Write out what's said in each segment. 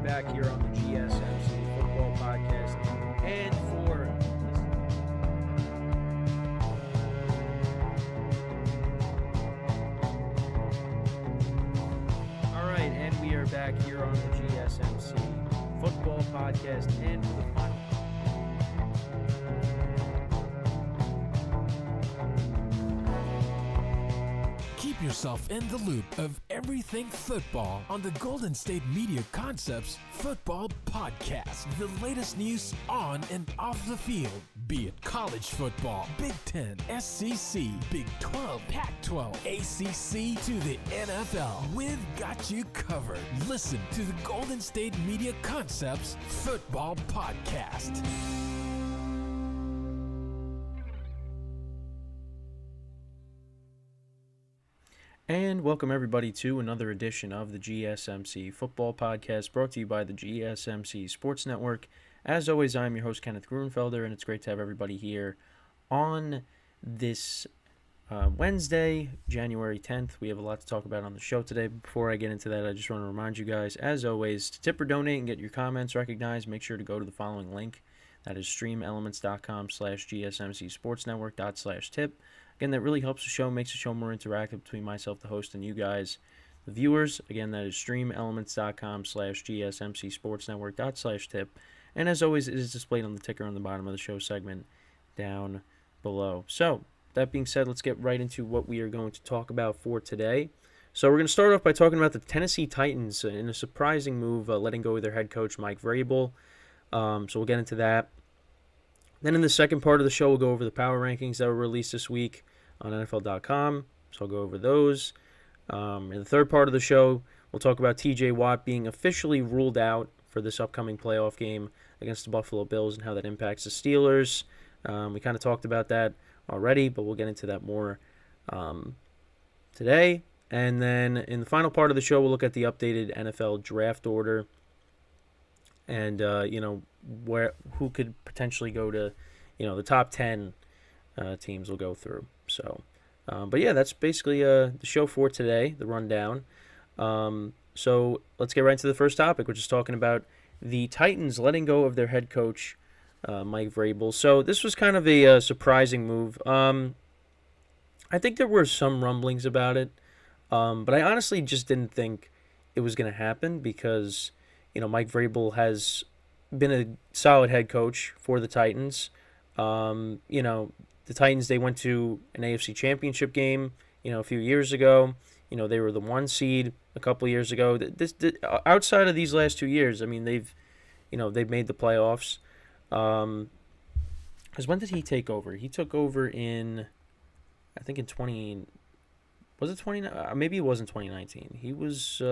back here on the GSMC Football Podcast. And we are back here on the GSMC Football Podcast. And for the final. Keep yourself in the loop of everything football on the Golden State Media Concepts Football Podcast. The latest news on and off the field, be it college football, Big Ten, SEC, Big 12, Pac-12, ACC to the NFL. We've got you covered. Listen to the Golden State Media Concepts Football Podcast. And welcome everybody to another edition of the GSMC Football Podcast, brought to you by the GSMC Sports Network. As always, I'm your host, Kenneth Grunfelder, and it's great to have everybody here on this Wednesday, January 10th. We have a lot to talk about on the show today. Before I get into that, I just want to remind you guys, as always, to tip or donate and get your comments recognized, make sure to go to the following link. That is streamelements.com/GSMCSportsNetwork./tip. Again, that really helps the show, makes the show more interactive between myself, the host, and you guys, the viewers. Again, that is streamelements.com/GSMCSportsNetwork./tip. And as always, it is displayed on the ticker on the bottom of the show segment down below. So, that being said, let's get right into what we are going to talk about for today. So, we're going to start off by talking about the Tennessee Titans in a surprising move, letting go of their head coach, Mike Vrabel. So, we'll get into that. Then in the second part of the show, we'll go over the power rankings that were released this week on NFL.com. So I'll go over those. In the third part of the show, we'll talk about TJ Watt being officially ruled out for this upcoming playoff game against the Buffalo Bills and how that impacts the Steelers. We kind of talked about that already, but we'll get into that more today. And then in the final part of the show, we'll look at the updated NFL draft order and, who could potentially go to, the top 10 teams will go through. So, but yeah, that's basically the show for today, the rundown. So let's get right into the first topic, which is talking about the Titans letting go of their head coach, Mike Vrabel. So this was kind of a surprising move. I think there were some rumblings about it, but I honestly just didn't think it was going to happen because, Mike Vrabel has been a solid head coach for the Titans. The Titans, they went to an AFC Championship game, a few years ago. They were the 1 seed a couple of years ago. Outside of these last 2 years, I mean, they've made the playoffs. Because when did he take over? He took over in 20. Was it 20? Maybe it wasn't 2019. He was.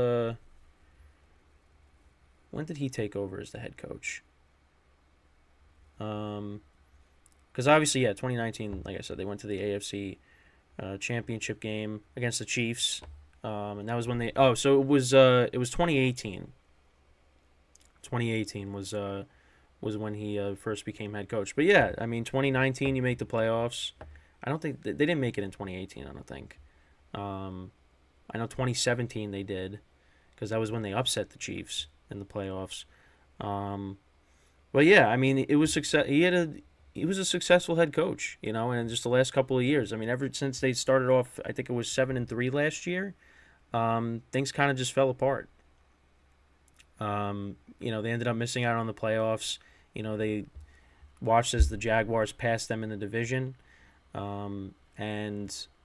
When did he take over as the head coach? Because obviously, 2019, like I said, they went to the AFC Championship game against the Chiefs, and that was when they. Oh, so it was 2018. 2018 was when he first became head coach. But yeah, I mean, 2019 you make the playoffs. I don't think they didn't make it in 2018. I don't think. I know 2017 they did, because that was when they upset the Chiefs in the playoffs. But yeah, I mean, it was success. He was a successful head coach, and just the last couple of years. I mean, ever since they started off, I think it was 7-3 last year. Things kind of just fell apart. They ended up missing out on the playoffs. They watched as the Jaguars passed them in the division, and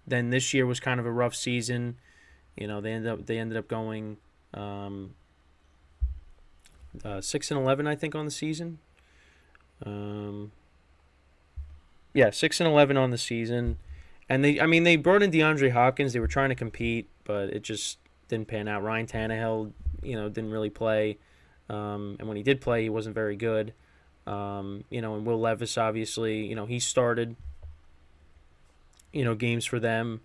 then this year was kind of a rough season. They ended up going 6-11, I think, on the season. 6-11 on the season, and they brought in DeAndre Hopkins. They were trying to compete, but it just didn't pan out. Ryan Tannehill, didn't really play, and when he did play, he wasn't very good. And Will Levis, obviously, he started, games for them.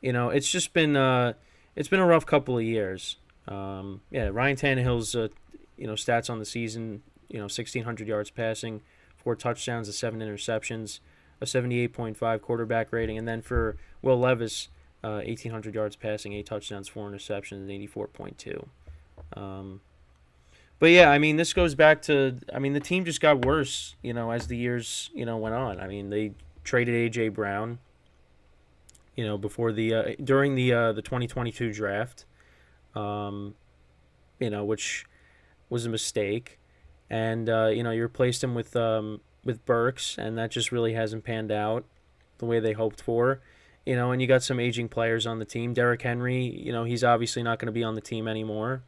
It's just been a rough couple of years. Ryan Tannehill's stats on the season, 1,600 yards passing, 4 touchdowns and 7 interceptions, a 78.5 quarterback rating. And then for Will Levis, 1,800 yards passing, 8 touchdowns, 4 interceptions, and 84.2. But yeah, I mean, this goes back to, I mean, the team just got worse, as the years, went on. I mean, they traded A.J. Brown, before during the 2022 draft, um, which was a mistake. And, you replaced him with Burks, and that just really hasn't panned out the way they hoped for. And you got some aging players on the team. Derrick Henry, he's obviously not going to be on the team anymore.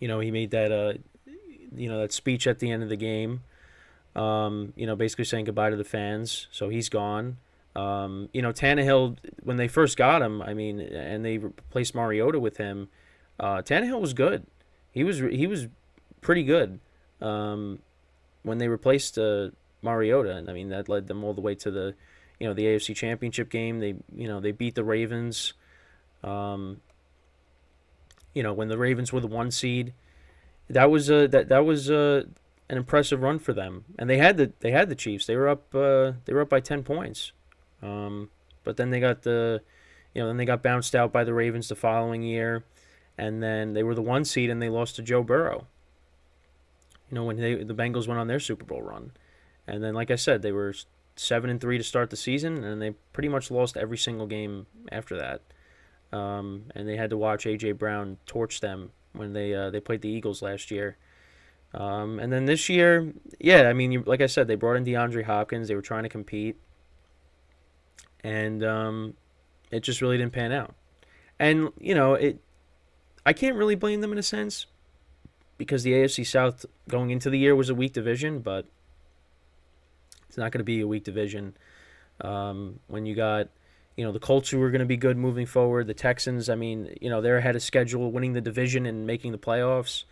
He made that that speech at the end of the game, basically saying goodbye to the fans. So he's gone. Tannehill, when they first got him, I mean, and they replaced Mariota with him, Tannehill was good. He was pretty good when they replaced Mariota, and I mean that led them all the way to the AFC Championship game. They beat the Ravens. When the Ravens were the 1 seed, that was an impressive run for them. And they had the Chiefs. They were up by 10 points. But then they got then they got bounced out by the Ravens the following year, and then they were the 1 seed and they lost to Joe Burrow. When the Bengals went on their Super Bowl run, and then like I said, they were 7-3 to start the season, and they pretty much lost every single game after that. And they had to watch A.J. Brown torch them when they played the Eagles last year. And then this year, yeah, I mean, like I said, they brought in DeAndre Hopkins. They were trying to compete, and it just really didn't pan out. And I can't really blame them in a sense, because the AFC South going into the year was a weak division, but it's not going to be a weak division when you got the Colts, who are going to be good moving forward. The Texans, I mean, they're ahead of schedule, winning the division and making the playoffs.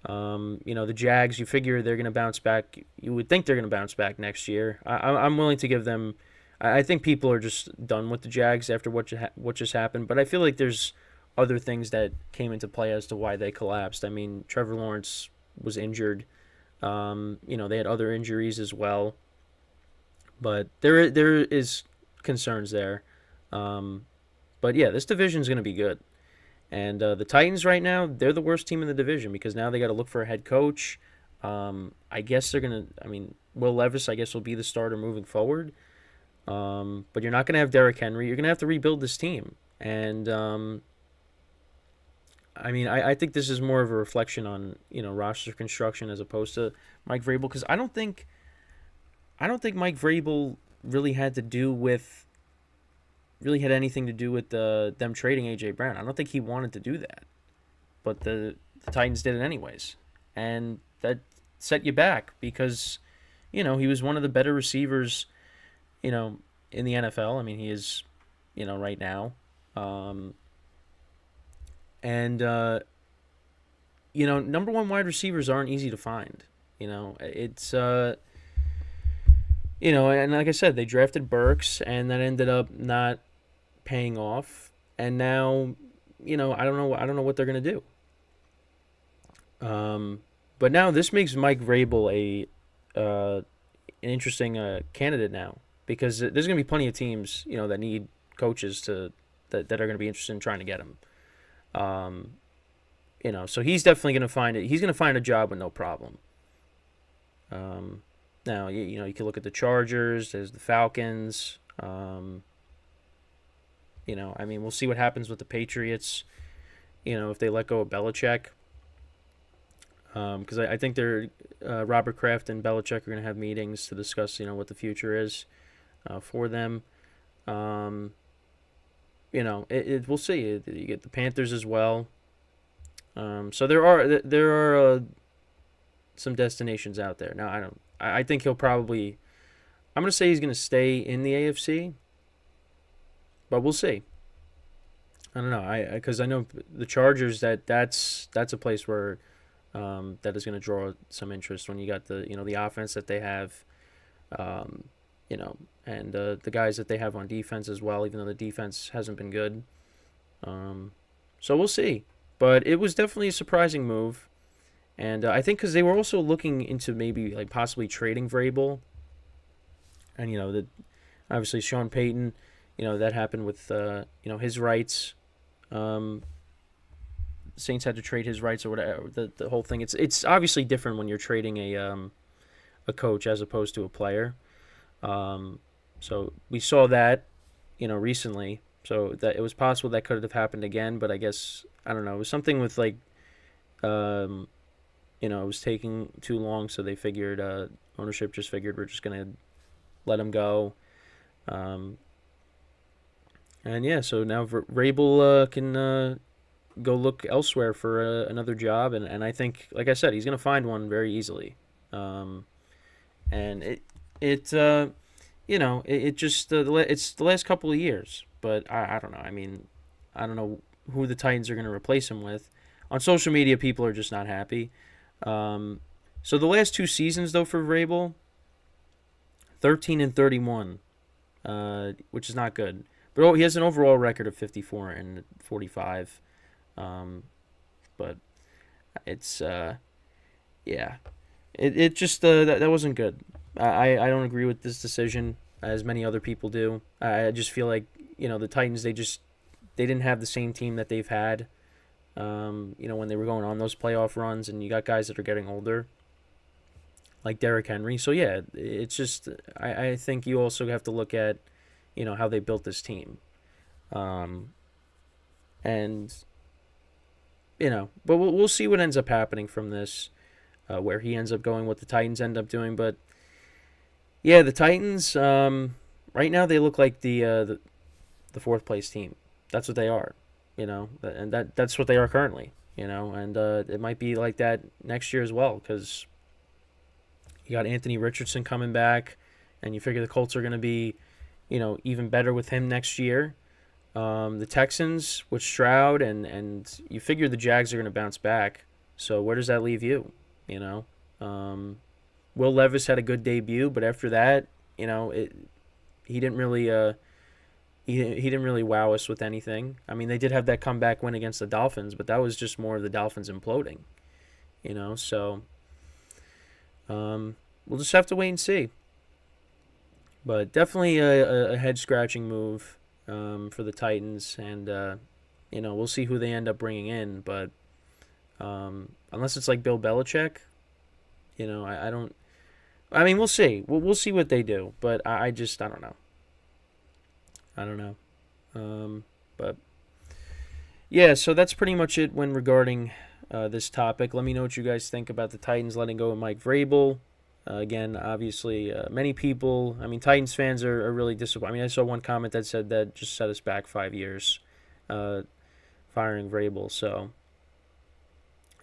The Jags, you figure they're going to bounce back. You would think they're going to bounce back next year. I'm willing to give them. I think people are just done with the Jags after what just happened, but I feel like there's other things that came into play as to why they collapsed. I mean, Trevor Lawrence was injured. They had other injuries as well, but there is concerns there. But yeah, this division is going to be good. And the Titans right now, they're the worst team in the division, because now they got to look for a head coach. I guess they're going to, I mean, Will Levis, I guess, will be the starter moving forward. But you're not going to have Derrick Henry. You're going to have to rebuild this team. And, I mean, I think this is more of a reflection on, roster construction as opposed to Mike Vrabel, because I don't think Mike Vrabel really had anything to do with them trading A.J. Brown. I don't think he wanted to do that. But the Titans did it anyways. And that set you back because, he was one of the better receivers, in the NFL. I mean, he is, right now. Number one wide receivers aren't easy to find. It's... and like I said, they drafted Burks, and that ended up not paying off. And now, I don't know what they're gonna do. But now this makes Mike Vrabel an interesting candidate now, because there's gonna be plenty of teams, that need coaches that are gonna be interested in trying to get him. So he's definitely gonna find it. He's gonna find a job with no problem. Now, you can look at the Chargers. There's the Falcons. I mean, we'll see what happens with the Patriots, if they let go of Belichick. Because I think Robert Kraft and Belichick are going to have meetings to discuss, what the future is for them. We'll see. You get the Panthers as well. So there are some destinations out there. Now, I think he'll probably... I'm going to say he's going to stay in the AFC, but we'll see. I don't know. Because I know the Chargers, that's a place where that is going to draw some interest when you got the offense that they have, and the guys that they have on defense as well, even though the defense hasn't been good. So we'll see. But it was definitely a surprising move. And I think because they were also looking into maybe possibly trading Vrabel. And, obviously Sean Payton, that happened with, his rights. Saints had to trade his rights or whatever. The whole thing. It's obviously different when you're trading a coach as opposed to a player. So we saw that, recently. So that it was possible that could have happened again, but I guess I don't know. It was something with like, um, it was taking too long, so they figured ownership just figured we're just gonna let him go. Um, and yeah, so now Vrabel can go look elsewhere for another job, and I think, like I said, he's gonna find one very easily. Um, and it it just it's the last couple of years, but I don't know. I mean, I don't know who the Titans are going to replace him with. On social media, people are just not happy. Um, so the last two seasons, though, for Vrabel, 13-31, which is not good. But he has an overall record of 54-45. But it's yeah, it just that wasn't good. I don't agree with this decision as many other people do. I just feel like the Titans they didn't have the same team that they've had. When they were going on those playoff runs, and you got guys that are getting older, like Derrick Henry. So yeah, it's just I think you also have to look at how they built this team, and but we'll see what ends up happening from this, where he ends up going, what the Titans end up doing. But yeah, the Titans right now they look like the fourth place team. That's what they are, and that's what they are currently, and it might be like that next year as well, because you got Anthony Richardson coming back, and you figure the Colts are going to be, even better with him next year. The Texans with Stroud, and you figure the Jags are going to bounce back. So where does that leave you? Will Levis had a good debut, but after that, he didn't really he didn't really wow us with anything. I mean, they did have that comeback win against the Dolphins, but that was just more of the Dolphins imploding. So we'll just have to wait and see. But definitely a head scratching move for the Titans, and we'll see who they end up bringing in. But unless it's like Bill Belichick, I don't. I mean, we'll see. We'll see what they do, but I don't know. I don't know. But yeah, so that's pretty much it when regarding this topic. Let me know what you guys think about the Titans letting go of Mike Vrabel. Again, obviously, many people, Titans fans are really disappointed. I saw one comment that said that just set us back 5 years, firing Vrabel. So,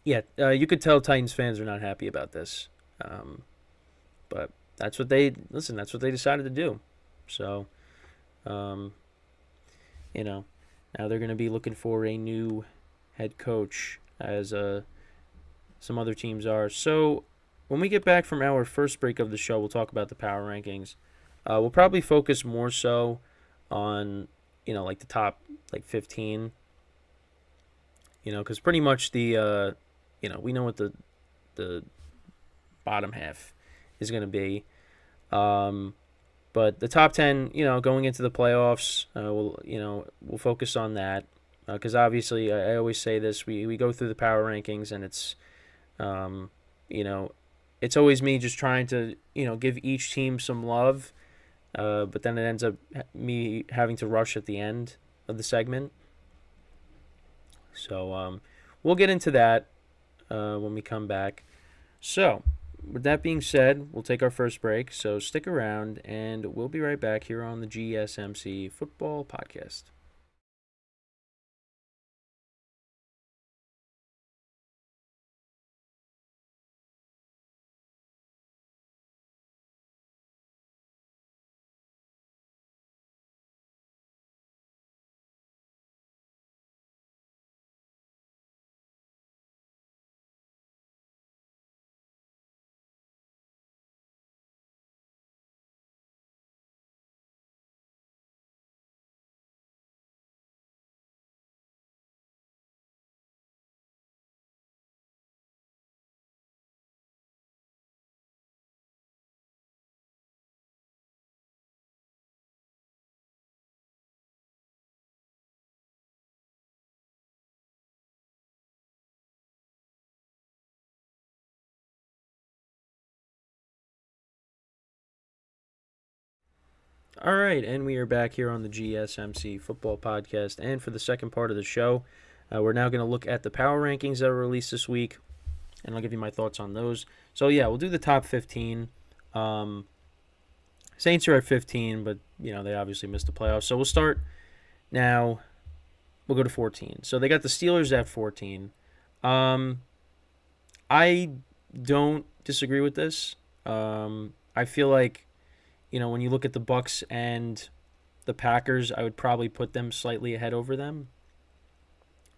yeah, you could tell Titans fans are not happy about this. But that's what they decided to do. So, now they're going to be looking for a new head coach, as some other teams are. So, when we get back from our first break of the show, we'll talk about the power rankings. We'll probably focus more so on, like the top 15. Because pretty much the, we know what the bottom half is going to be. But the top 10, going into the playoffs, we'll focus on that. Because obviously, I always say this, we go through the power rankings, and it's, it's always me just trying to, give each team some love, but then it ends up me having to rush at the end of the segment. So we'll get into that when we come back. So, with that being said, we'll take our first break, so stick around, and we'll be right back here on the GSMC Football Podcast. All right, and we are back here on the GSMC Football Podcast. And for the second part of the show, we're now going to look at the power rankings that were released this week, and I'll give you my thoughts on those. So, yeah, we'll do the top 15. Saints are at 15, but, they obviously missed the playoffs. So we'll start now. We'll go to 14. So they got the Steelers at 14. I don't disagree with this. I feel like, when you look at the Bucs and the Packers, I would probably put them slightly ahead over them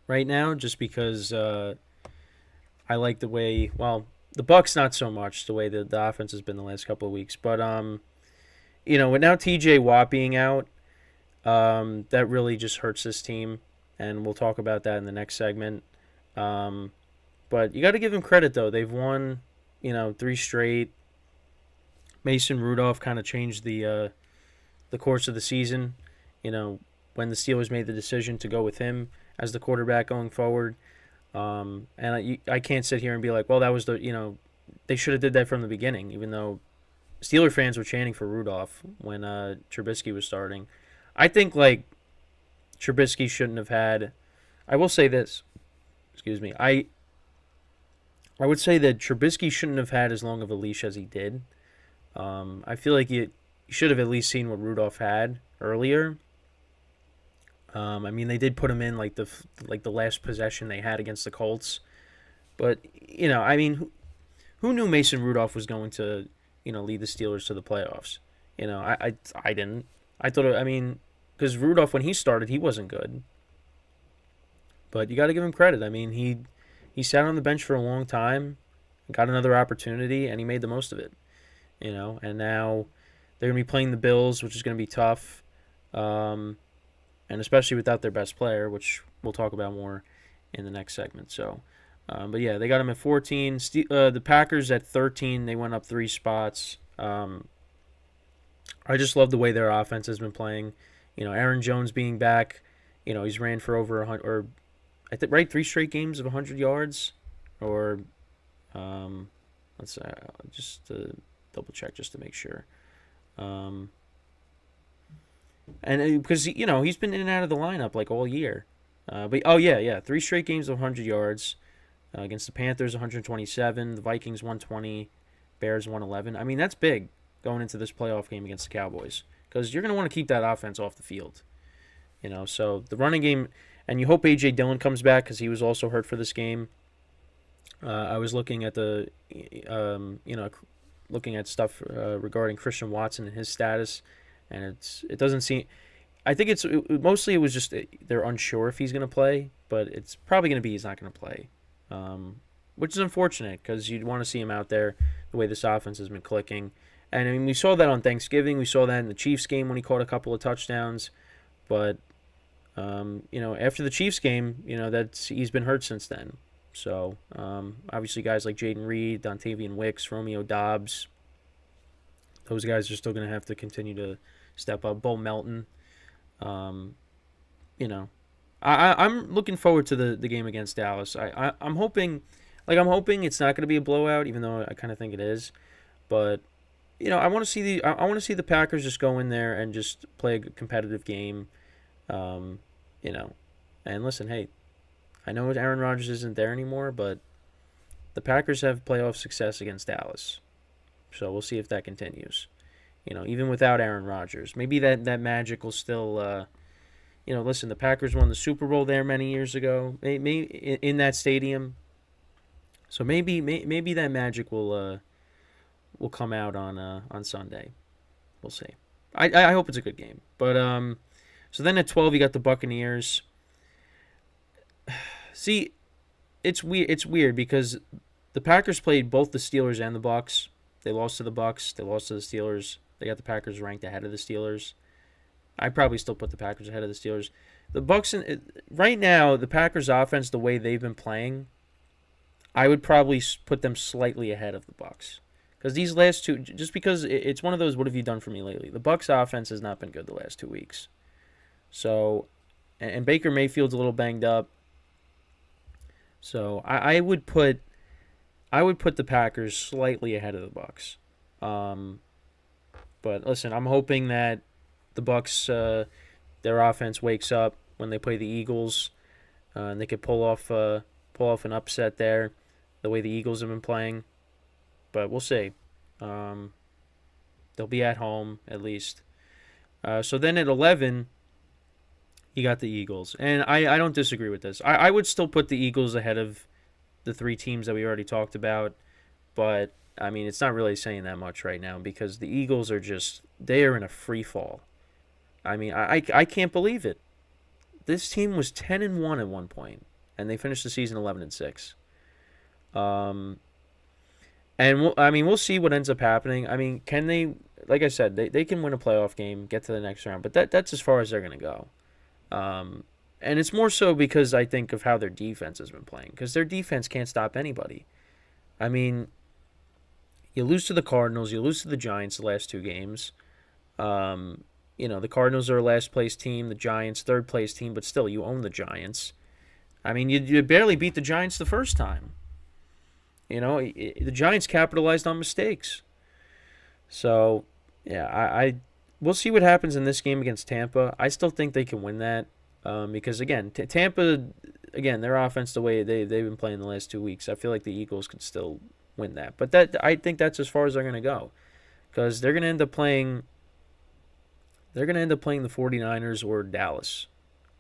right now, just because I like the way, the Bucs not so much, the way the offense has been the last couple of weeks. But, with now TJ Watt being out, that really just hurts this team, and we'll talk about that in the next segment. But you got to give them credit, though. They've won, 3 straight. Mason Rudolph kind of changed the course of the season, when the Steelers made the decision to go with him as the quarterback going forward. And I can't sit here and be like, well, that was they should have did that from the beginning, even though Steeler fans were chanting for Rudolph when Trubisky was starting. I think, Trubisky shouldn't have had... I will say this. Excuse me. I would say that Trubisky shouldn't have had as long of a leash as he did. I feel like you should have at least seen what Rudolph had earlier. They did put him in the last possession they had against the Colts, but who knew Mason Rudolph was going to lead the Steelers to the playoffs? I didn't. I thought because Rudolph, when he started, he wasn't good. But you got to give him credit. He sat on the bench for a long time, got another opportunity, and he made the most of it. And now they're going to be playing the Bills, which is going to be tough, and especially without their best player, which we'll talk about more in the next segment. So, but yeah, they got him at 14. The Packers at 13, they went up 3 spots. I just love the way their offense has been playing. Aaron Jones being back, he's ran for over 100, or I think 3 straight games of 100 yards, or let's just double check just to make sure. And because he's been in and out of the lineup all year. But 3 straight games of 100 yards against the Panthers, 127, the Vikings 120, Bears 111. That's big going into this playoff game against the Cowboys, because you're going to want to keep that offense off the field. So the running game, and you hope A.J. Dillon comes back, because he was also hurt for this game. I was looking at looking at stuff regarding Christian Watson and his status, and it doesn't seem. I think mostly it was just they're unsure if he's going to play, but it's probably going to be he's not going to play, which is unfortunate, because you'd want to see him out there the way this offense has been clicking. And we saw that on Thanksgiving. We saw that in the Chiefs game when he caught a couple of touchdowns. But, after the Chiefs game, he's been hurt since then. So, obviously guys like Jaden Reed, Dontavian Wicks, Romeo Dobbs, those guys are still going to have to continue to step up. Bo Melton. I'm looking forward to the game against Dallas. I'm hoping it's not going to be a blowout, even though I kind of think it is. But I want to see the Packers just go in there and just play a competitive game. And listen, hey, I know Aaron Rodgers isn't there anymore, but the Packers have playoff success against Dallas. So we'll see if that continues. Even without Aaron Rodgers, maybe that magic will still. Listen, the Packers won the Super Bowl there many years ago, maybe in that stadium. So maybe that magic will come out on Sunday. We'll see. I hope it's a good game. But so then at 12 you got the Buccaneers. See, it's weird because the Packers played both the Steelers and the Bucs. They lost to the Bucs. They lost to the Steelers. They got the Packers ranked ahead of the Steelers. I probably still put the Packers ahead of the Steelers. The Bucs, right now, the Packers offense, the way they've been playing, I would probably put them slightly ahead of the Bucs. Because these last two, just because it's one of those, what have you done for me lately? The Bucs offense has not been good the last 2 weeks. So, and Baker Mayfield's a little banged up. So I would put the Packers slightly ahead of the Bucs. But listen, I'm hoping that the Bucks, their offense wakes up when they play the Eagles, and they could pull off an upset there, the way the Eagles have been playing. But we'll see. They'll be at home at least. So then at 11, you got the Eagles, and I don't disagree with this. I would still put the Eagles ahead of the three teams that we already talked about, but I mean it's not really saying that much right now because the Eagles they are in a free fall. I mean I can't believe it. This team was 10-1 at one point, and they finished the season 11-6. And we'll see what ends up happening. I mean, can they? Like I said, they can win a playoff game, get to the next round, but that's as far as they're going to go. And it's more so because I think of how their defense has been playing, because their defense can't stop anybody. I mean, you lose to the Cardinals, you lose to the Giants the last two games. The Cardinals are a last place team, the Giants third place team, but still you own the Giants. I mean, you barely beat the Giants the first time. The Giants capitalized on mistakes. So, yeah, we'll see what happens in this game against Tampa. I still think they can win that because, again, Tampa, their offense, the way they've been playing the last 2 weeks, I feel like the Eagles could still win that. But I think that's as far as they're going to go because they're going to end up playing the 49ers or Dallas,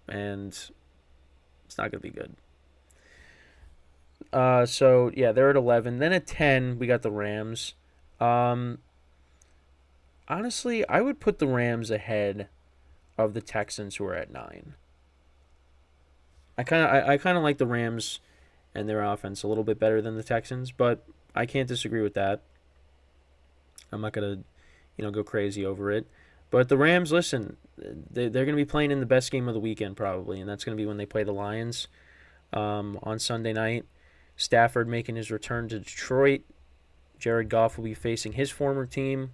and it's not going to be good. They're at 11. Then at 10, we got the Rams. Honestly, I would put the Rams ahead of the Texans, who are at 9. I kind of like the Rams and their offense a little bit better than the Texans, but I can't disagree with that. I'm not gonna, go crazy over it. But the Rams, listen, they're going to be playing in the best game of the weekend probably, and that's going to be when they play the Lions on Sunday night. Stafford making his return to Detroit. Jared Goff will be facing his former team.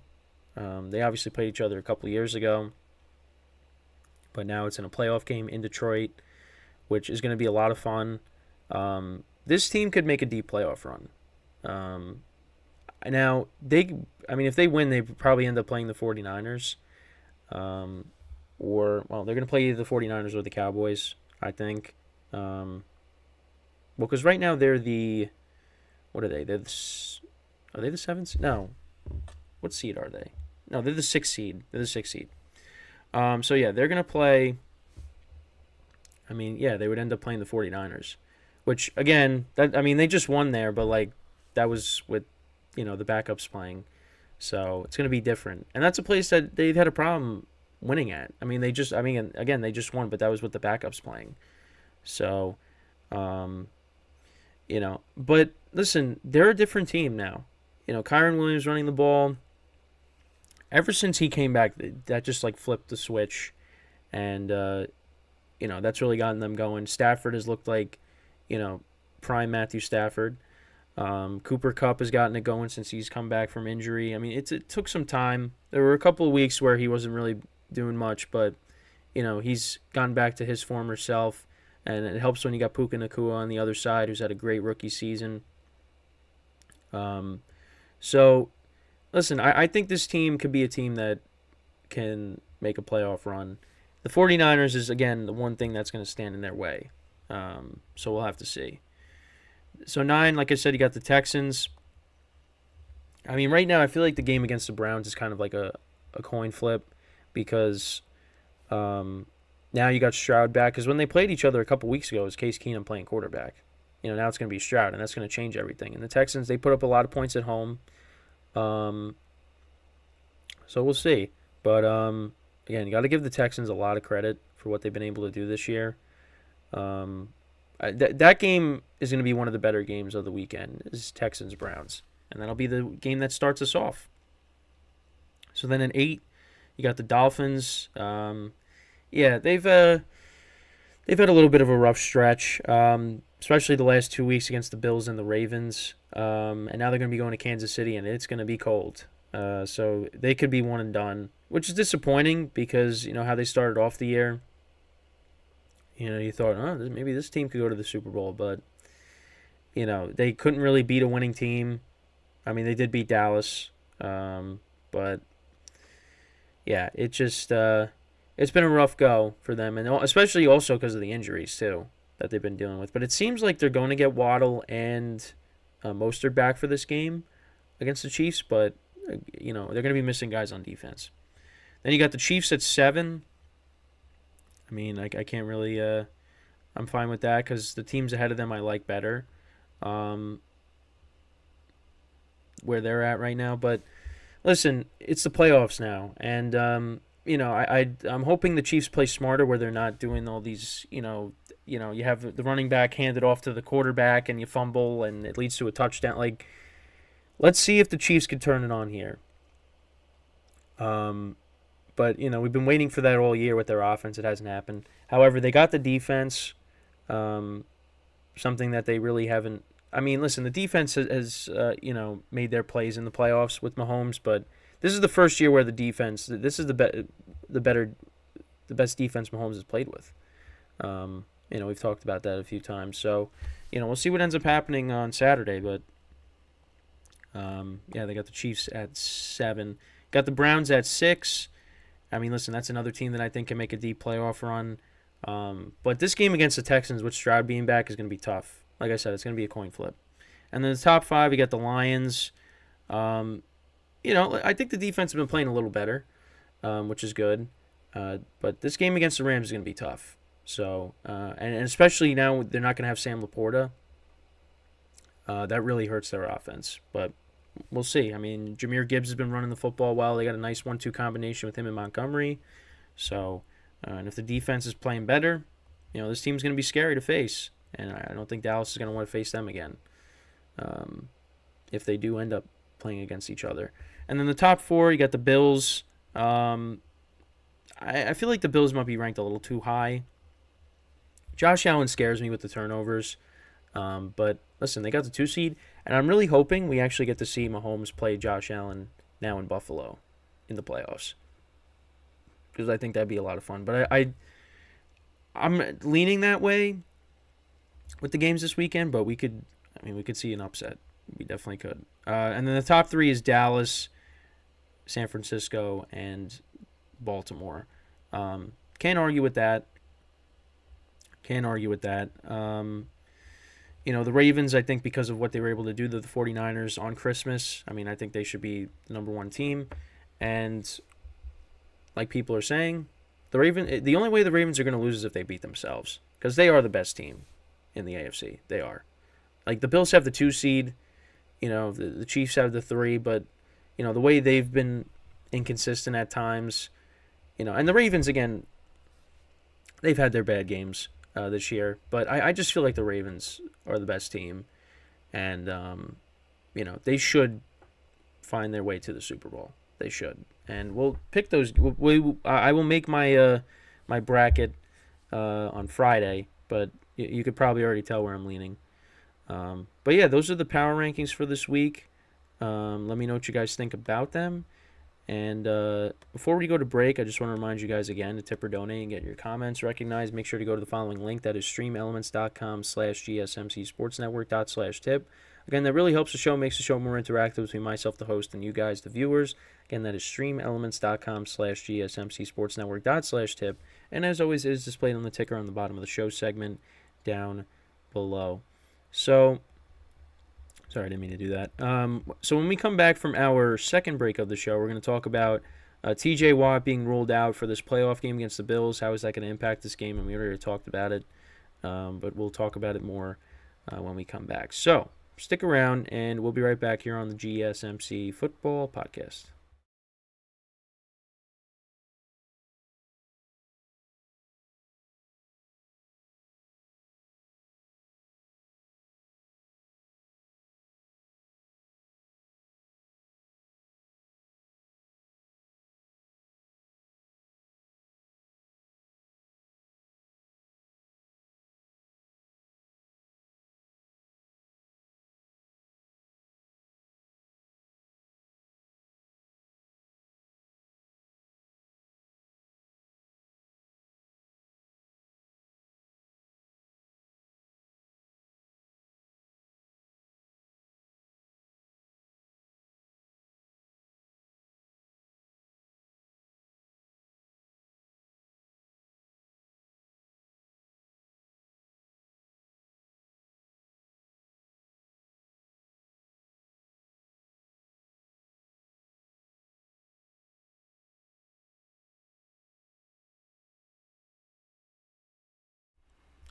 They obviously played each other a couple of years ago, but now it's in a playoff game in Detroit, which is going to be a lot of fun. This team could make a deep playoff run. Now, if they win, they probably end up playing the 49ers. They're going to play either the 49ers or the Cowboys, I think. Because right now they're the... What are they? Are they the 7th? No. What seed are they? No, they're the 6th seed. They're the 6th seed. They're going to play... they would end up playing the 49ers. Which, again, they just won there, but, that was with, the backups playing. So it's going to be different. And that's a place that they've had a problem winning at. They just won, but that was with the backups playing. So, but listen, they're a different team now. Kyron Williams running the ball. Ever since he came back, that just flipped the switch. And, that's really gotten them going. Stafford has looked like, prime Matthew Stafford. Cooper Kupp has gotten it going since he's come back from injury. It took some time. There were a couple of weeks where he wasn't really doing much, but, he's gone back to his former self. And it helps when you got Puka Nacua on the other side, who's had a great rookie season. Listen, I think this team could be a team that can make a playoff run. The 49ers is, again, the one thing that's going to stand in their way. So we'll have to see. So 9, like I said, you got the Texans. Right now I feel like the game against the Browns is kind of like a coin flip because now you got Stroud back. Because when they played each other a couple weeks ago, it was Case Keenum playing quarterback. Now it's going to be Stroud, and that's going to change everything. And the Texans, they put up a lot of points at home. So we'll see. But, again, you got to give the Texans a lot of credit for what they've been able to do this year. That game is going to be one of the better games of the weekend, is Texans-Browns. And that'll be the game that starts us off. So then at 8, you got the Dolphins. They've had a little bit of a rough stretch, especially the last 2 weeks against the Bills and the Ravens. And now they're going to be going to Kansas City, and it's going to be cold. So they could be one and done, which is disappointing because, how they started off the year. You thought, maybe this team could go to the Super Bowl, but, they couldn't really beat a winning team. They did beat Dallas, but, yeah, it just it's been a rough go for them, and especially also because of the injuries too that they've been dealing with. But it seems like they're going to get Waddle and Mostert back for this game against the Chiefs, but they're going to be missing guys on defense. Then you got the Chiefs at 7. I mean, I can't really. I'm fine with that because the teams ahead of them I like better, um, where they're at right now. But listen, it's the playoffs now, and I'm hoping the Chiefs play smarter where they're not doing all these. You have the running back hand it off to the quarterback and you fumble and it leads to a touchdown. Like, let's see if the Chiefs can turn it on here. But we've been waiting for that all year with their offense. It hasn't happened. However, they got the defense, something that they really haven't. I mean, listen, the defense has made their plays in the playoffs with Mahomes, but this is the first year where the defense. This is the best defense Mahomes has played with. We've talked about that a few times. So, we'll see what ends up happening on Saturday. But they got the Chiefs at 7. Got the Browns at 6. I mean, listen, that's another team that I think can make a deep playoff run. But this game against the Texans, with Stroud being back, is going to be tough. Like I said, it's going to be a coin flip. And then the top 5, we got the Lions. I think the defense has been playing a little better, which is good. But this game against the Rams is going to be tough. So, and especially now they're not going to have Sam Laporta. That really hurts their offense. But we'll see. I mean, Jahmyr Gibbs has been running the football well. They got a nice 1-2 combination with him and Montgomery. So, and if the defense is playing better, this team's going to be scary to face. And I don't think Dallas is going to want to face them again if they do end up playing against each other. And then the top 4, you got the Bills. I feel like the Bills might be ranked a little too high. Josh Allen scares me with the turnovers. But listen, they got the 2 seed, and I'm really hoping we actually get to see Mahomes play Josh Allen now in Buffalo in the playoffs, because I think that'd be a lot of fun. But I'm leaning that way with the games this weekend. But we could see an upset. We definitely could. And then the top 3 is Dallas, San Francisco, and Baltimore. Can't argue with that. The Ravens, I think, because of what they were able to do to the 49ers on Christmas, I think they should be the number 1 team. And like people are saying, the only way the Ravens are going to lose is if they beat themselves, because they are the best team in the AFC. They are. Like, the Bills have the 2 seed, the Chiefs have the 3, but, the way they've been inconsistent at times, and the Ravens, again, they've had their bad games this year, but I just feel like the Ravens are the best team, and they should find their way to the Super Bowl. They should, and we'll pick those. I will make my my bracket on Friday, but you could probably already tell where I'm leaning. But yeah, those are the power rankings for this week. Let me know what you guys think about them. And before we go to break, I just want to remind you guys again to tip or donate and get your comments recognized. Make sure to go to the following link. That is streamelements.com/GSMCSportsNetwork./tip. Again, that really helps the show, makes the show more interactive between myself, the host, and you guys, the viewers. Again, that is streamelements.com/GSMCSportsNetwork./tip. And as always, it is displayed on the ticker on the bottom of the show segment down below. So, sorry, I didn't mean to do that. So when we come back from our second break of the show, we're going to talk about TJ Watt being ruled out for this playoff game against the Bills. How is that going to impact this game? And we already talked about it, but we'll talk about it more when we come back. So stick around, and we'll be right back here on the GSMC Football Podcast.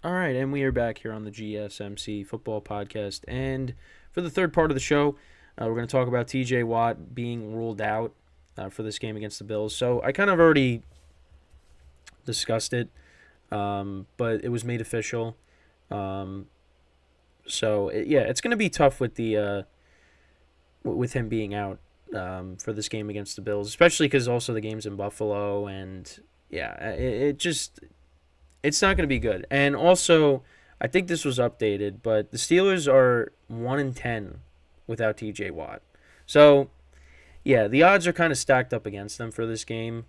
All right, and we are back here on the GSMC Football Podcast. And for the third part of the show, we're going to talk about TJ Watt being ruled out for this game against the Bills. So I kind of already discussed it, but it was made official. It's going to be tough with with him being out for this game against the Bills, especially because also the game's in Buffalo, and it's not going to be good. And also, I think this was updated, but the Steelers are 1-10 without TJ Watt. So, yeah, the odds are kind of stacked up against them for this game.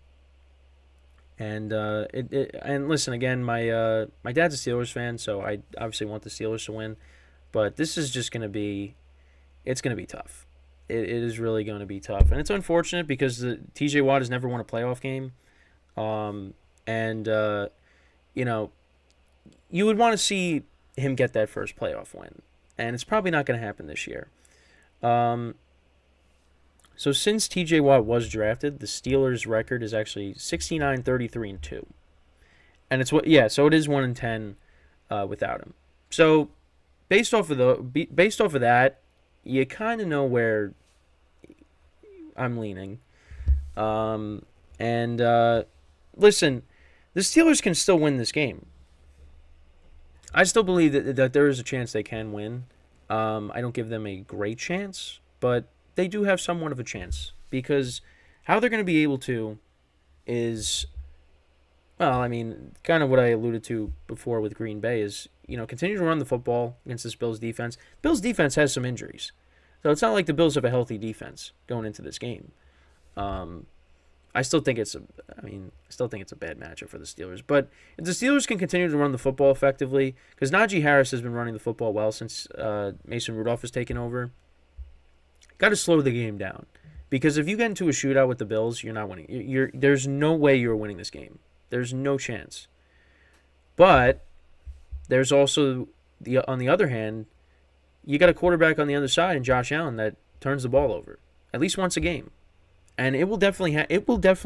And and listen again, my dad's a Steelers fan, so I obviously want the Steelers to win. But this is just going to be, it's going to be tough. It is really going to be tough, and it's unfortunate because TJ Watt has never won a playoff game, you know, you would want to see him get that first playoff win, and it's probably not going to happen this year. So since TJ Watt was drafted, the Steelers' record is actually 69-33-2, and so it is 1-10 without him. So based off of that, you kind of know where I'm leaning. Listen, the Steelers can still win this game. I still believe that there is a chance they can win. I don't give them a great chance, but they do have somewhat of a chance, because how they're going to be able to is, well, I mean, kind of what I alluded to before with Green Bay is, continue to run the football against this Bills defense. Bills defense has some injuries, so it's not like the Bills have a healthy defense going into this game. I still think it's a bad matchup for the Steelers. But if the Steelers can continue to run the football effectively, because Najee Harris has been running the football well since Mason Rudolph has taken over, got to slow the game down. Because if you get into a shootout with the Bills, you're not winning. There's no way you're winning this game. There's no chance. But there's also, on the other hand, you got a quarterback on the other side in Josh Allen that turns the ball over at least once a game. And it will definitely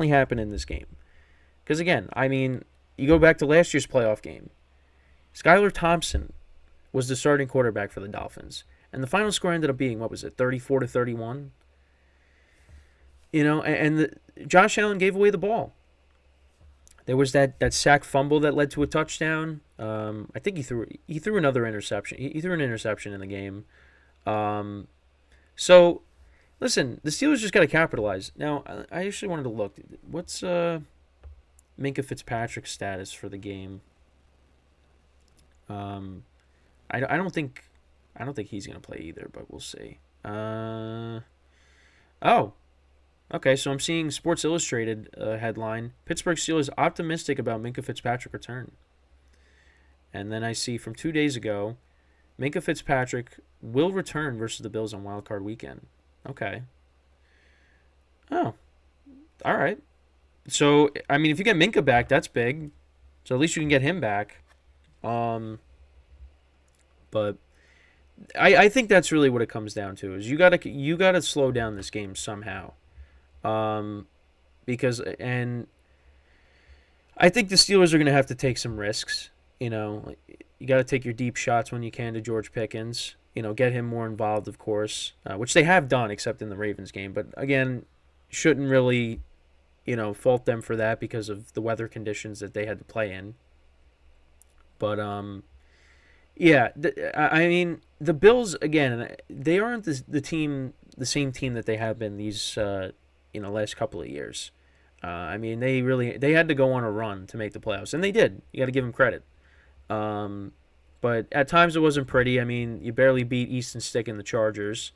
happen in this game. Because, again, I mean, you go back to last year's playoff game. Skylar Thompson was the starting quarterback for the Dolphins. And the final score ended up being, 34-31? Josh Allen gave away the ball. There was that sack fumble that led to a touchdown. I think he threw another interception. He threw an interception in the game. So, listen, the Steelers just got to capitalize. Now, I actually wanted to look. What's Minkah Fitzpatrick's status for the game? I don't think he's going to play either, but we'll see. Okay, so I'm seeing Sports Illustrated headline, Pittsburgh Steelers optimistic about Minkah Fitzpatrick return. And then I see from 2 days ago, Minkah Fitzpatrick will return versus the Bills on Wild Card Weekend. Okay. Oh, all right. So, I mean, if you get Minkah back, that's big. So at least you can get him back. But I think that's really what it comes down to, is you gotta slow down this game somehow. Because I think the Steelers are going to have to take some risks. You got to take your deep shots when you can to George Pickens. Get him more involved, of course, which they have done, except in the Ravens game. But again, shouldn't really, fault them for that because of the weather conditions that they had to play in. But I mean, the Bills, again, they aren't the same team that they have been these last couple of years. I mean, they had to go on a run to make the playoffs, and they did. You got to give them credit. But at times it wasn't pretty. I mean, you barely beat Easton Stick and the Chargers,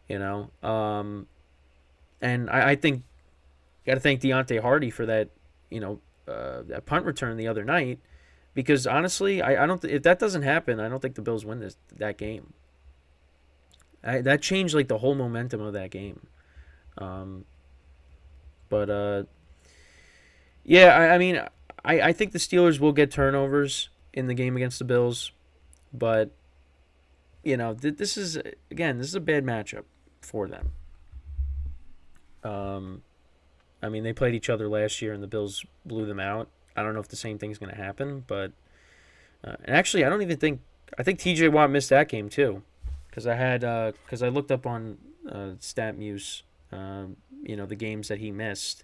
And I think you got to thank Deontay Hardy for that, that punt return the other night, because honestly, I don't. If that doesn't happen, I don't think the Bills win that game. That changed the whole momentum of that game. I mean, I think the Steelers will get turnovers in the game against the Bills, but this is a bad matchup for them. I mean, they played each other last year and the Bills blew them out. I don't know if the same thing's going to happen, but And actually, I think T.J. Watt missed that game too, because I looked up on StatMuse, the games that he missed,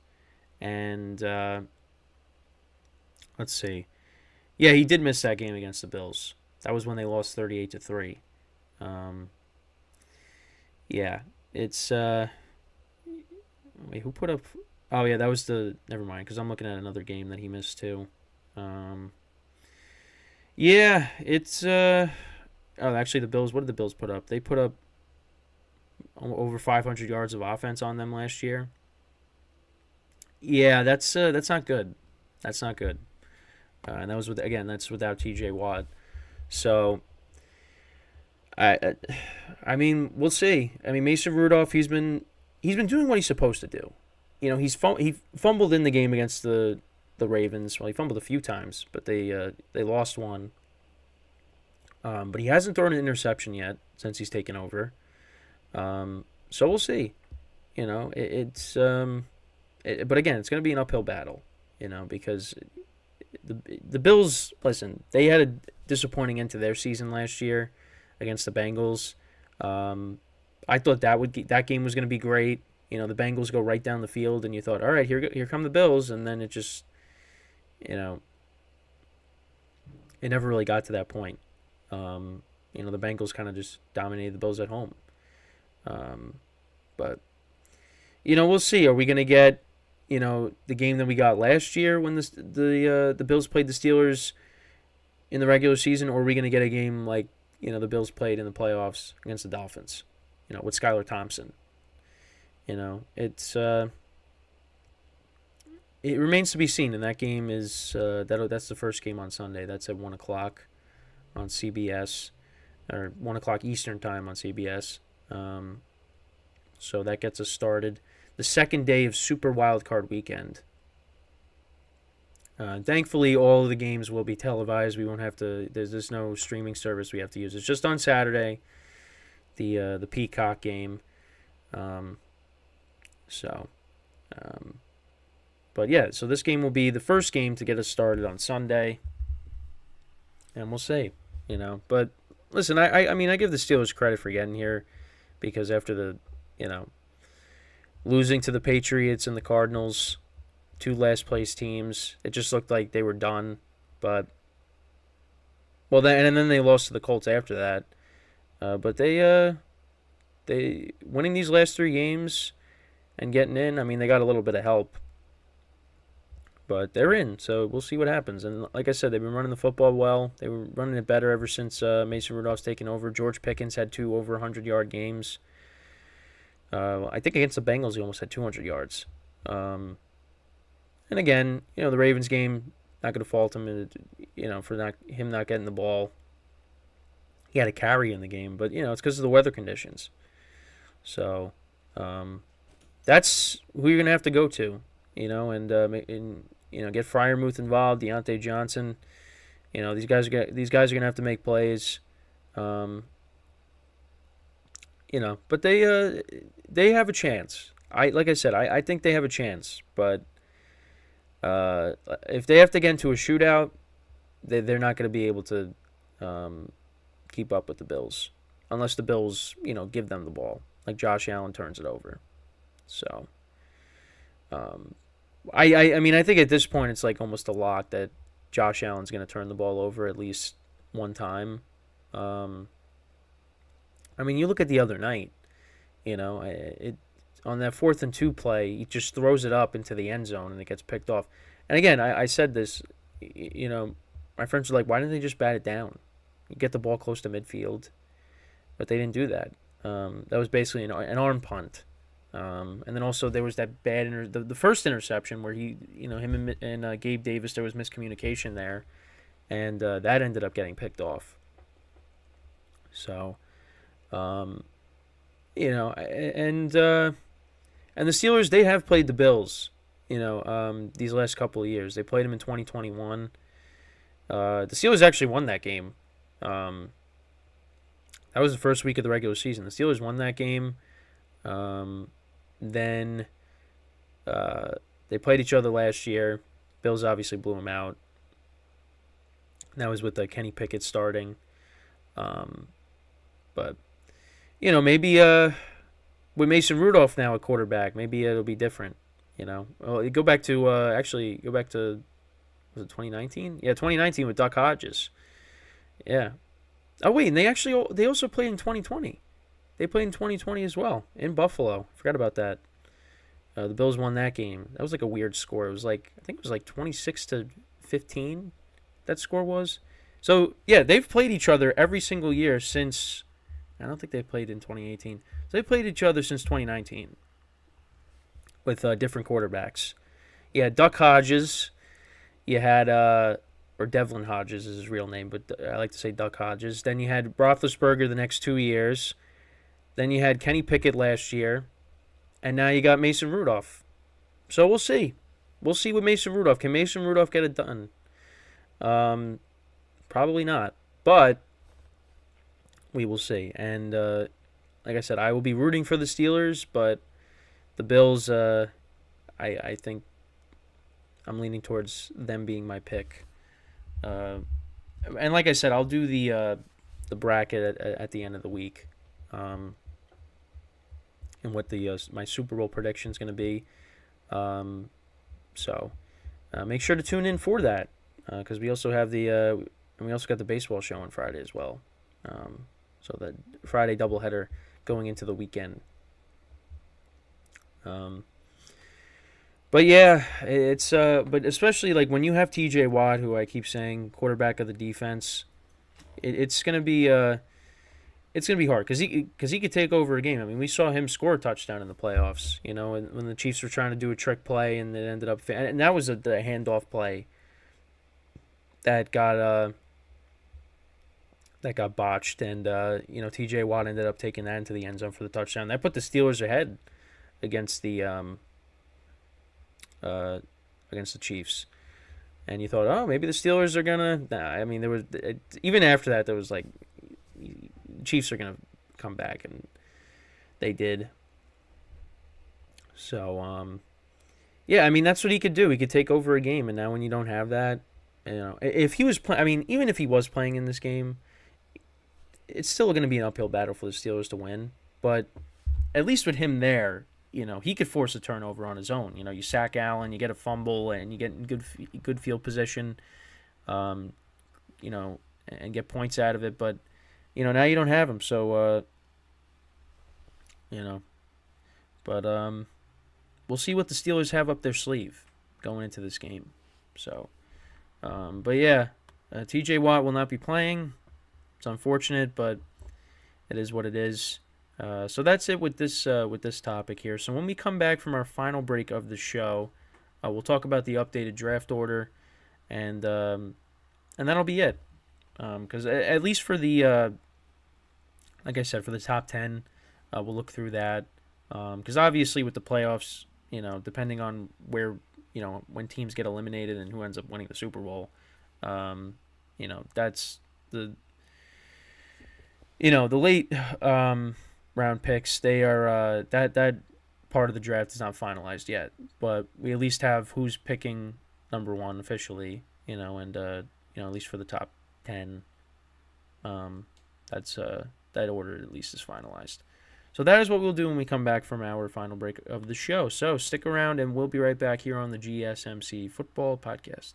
and let's see, yeah, he did miss that game against the Bills. That was when they lost 38-3. Um, yeah, it's wait, who put up? Oh yeah, that was never mind, because I'm looking at another game that he missed too. Um, yeah, it's oh, actually, the Bills. What did the Bills put up? They put up over 500 yards of offense on them last year. Yeah, that's not good. That's not good. And that was that's without T.J. Watt. So I, I mean, we'll see. I mean, Mason Rudolph, he's been doing what he's supposed to do. He fumbled in the game against the Ravens. Well, he fumbled a few times, but they lost one. But he hasn't thrown an interception yet since he's taken over. So we'll see. But again, it's going to be an uphill battle. Because the Bills, listen, they had a disappointing end to their season last year against the Bengals. I thought that game was going to be great. The Bengals go right down the field, and you thought, all right, here come the Bills, and then it just, it never really got to that point. The Bengals kind of just dominated the Bills at home. But we'll see. Are we going to get, the game that we got last year when the Bills played the Steelers in the regular season, or are we going to get a game like, the Bills played in the playoffs against the Dolphins, with Skylar Thompson? It's it remains to be seen, and that game is that's the first game on Sunday. That's at 1:00 on CBS, or 1:00 Eastern time on CBS. So that gets us started. The second day of Super Wildcard Weekend. Thankfully, all of the games will be televised. We won't have to. There's no streaming service we have to use. It's just on Saturday. The Peacock game. But yeah, so this game will be the first game to get us started on Sunday, and we'll see. But listen, I mean, I give the Steelers credit for getting here, because after the losing to the Patriots and the Cardinals, two last place teams, it just looked like they were done. But then they lost to the Colts after that. But they winning these last three games and getting in. I mean, they got a little bit of help, but they're in. So we'll see what happens. And like I said, they've been running the football well. They were running it better ever since Mason Rudolph's taken over. George Pickens had 2 over 100-yard games. I think against the Bengals, he almost had 200 yards. And again, the Ravens game, not going to fault him, for not getting the ball. He had a carry in the game, but it's because of the weather conditions. So that's who you're going to have to go to, and get Freiermuth involved, Deontay Johnson. These guys are going to have to make plays. But they have a chance. Like I said, I think they have a chance, but if they have to get into a shootout, they're not going to be able to keep up with the Bills, unless the Bills, give them the ball, like Josh Allen turns it over. So, I mean, I think at this point it's like almost a lock that Josh Allen's going to turn the ball over at least one time. I mean, you look at the other night, on that 4th and 2 play, he just throws it up into the end zone and it gets picked off. And again, I said this, my friends were like, why didn't they just bat it down? You get the ball close to midfield. But they didn't do that. That was basically an arm punt. And then also there was that bad the first interception where him and Gabe Davis, there was miscommunication there, and that ended up getting picked off. So, and the Steelers, they have played the Bills, these last couple of years. They played them in 2021. The Steelers actually won that game. That was the first week of the regular season. The Steelers won that game. Then they played each other last year. Bills obviously blew them out. That was with Kenny Pickett starting. Um, but maybe with Mason Rudolph now at quarterback, maybe it'll be different. Well, go back to was it 2019? Yeah, 2019 with Duck Hodges. Yeah. Oh wait, and they also played in 2020. They played in 2020 as well in Buffalo. Forgot about that. The Bills won that game. That was like a weird score. It was like I think it was like 26-15. That score was. So yeah, they've played each other every single year since. I don't think they played in 2018. So they played each other since 2019 with different quarterbacks. You had Duck Hodges. You had or Devlin Hodges is his real name, but I like to say Duck Hodges. Then you had Roethlisberger the next 2 years. Then you had Kenny Pickett last year. And now you got Mason Rudolph. So we'll see. We'll see with Mason Rudolph. Can Mason Rudolph get it done? Probably not. But we will see. And like I said, I will be rooting for the Steelers, but the Bills, I think I'm leaning towards them being my pick. And like I said, I'll do the bracket at the end of the week, and what the my Super Bowl prediction is going to be. So make sure to tune in for that, because we also have and we also got the baseball show on Friday as well. So the Friday doubleheader going into the weekend. But yeah, it's but especially like when you have T.J. Watt, who I keep saying quarterback of the defense, it's gonna be hard because he could take over a game. I mean, we saw him score a touchdown in the playoffs. When the Chiefs were trying to do a trick play and it ended up and that was the handoff play that got botched, and T.J. Watt ended up taking that into the end zone for the touchdown. That put the Steelers ahead against the Chiefs, and you thought, oh, maybe the Steelers are gonna. Nah, I mean, there was even after that, there was like, Chiefs are gonna come back, and they did. So, yeah, I mean, that's what he could do. He could take over a game, and now when you don't have that, if he was playing, I mean, even if he was playing in this game, it's still going to be an uphill battle for the Steelers to win. But at least with him there, he could force a turnover on his own. You sack Allen, you get a fumble, and you get good field position, and get points out of it. But, now you don't have him. So, but we'll see what the Steelers have up their sleeve going into this game. So, but yeah, T.J. Watt will not be playing. It's unfortunate, but it is what it is. So that's it with this topic here. So when we come back from our final break of the show, we'll talk about the updated draft order, and that'll be it. Because at least for the like I said, for the top 10, we'll look through that. Because obviously with the playoffs, depending on where when teams get eliminated and who ends up winning the Super Bowl, that's the the late round picks. They are that part of the draft is not finalized yet, but we at least have who's picking number one officially. And at least for the top 10, that's that order at least is finalized. So that is what we'll do when we come back from our final break of the show. So stick around, and we'll be right back here on the GSMC Football Podcast.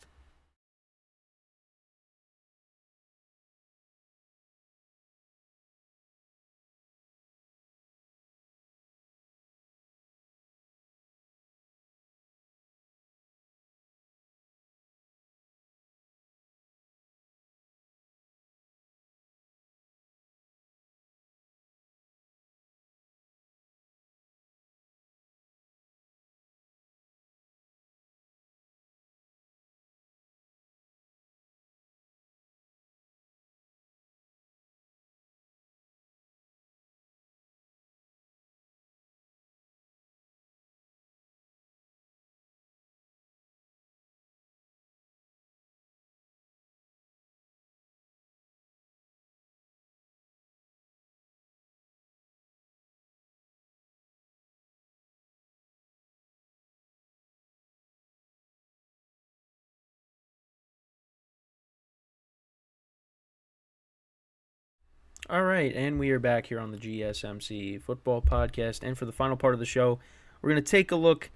All right, and we are back here on the GSMC Football Podcast. And for the final part of the show, we're going to take a look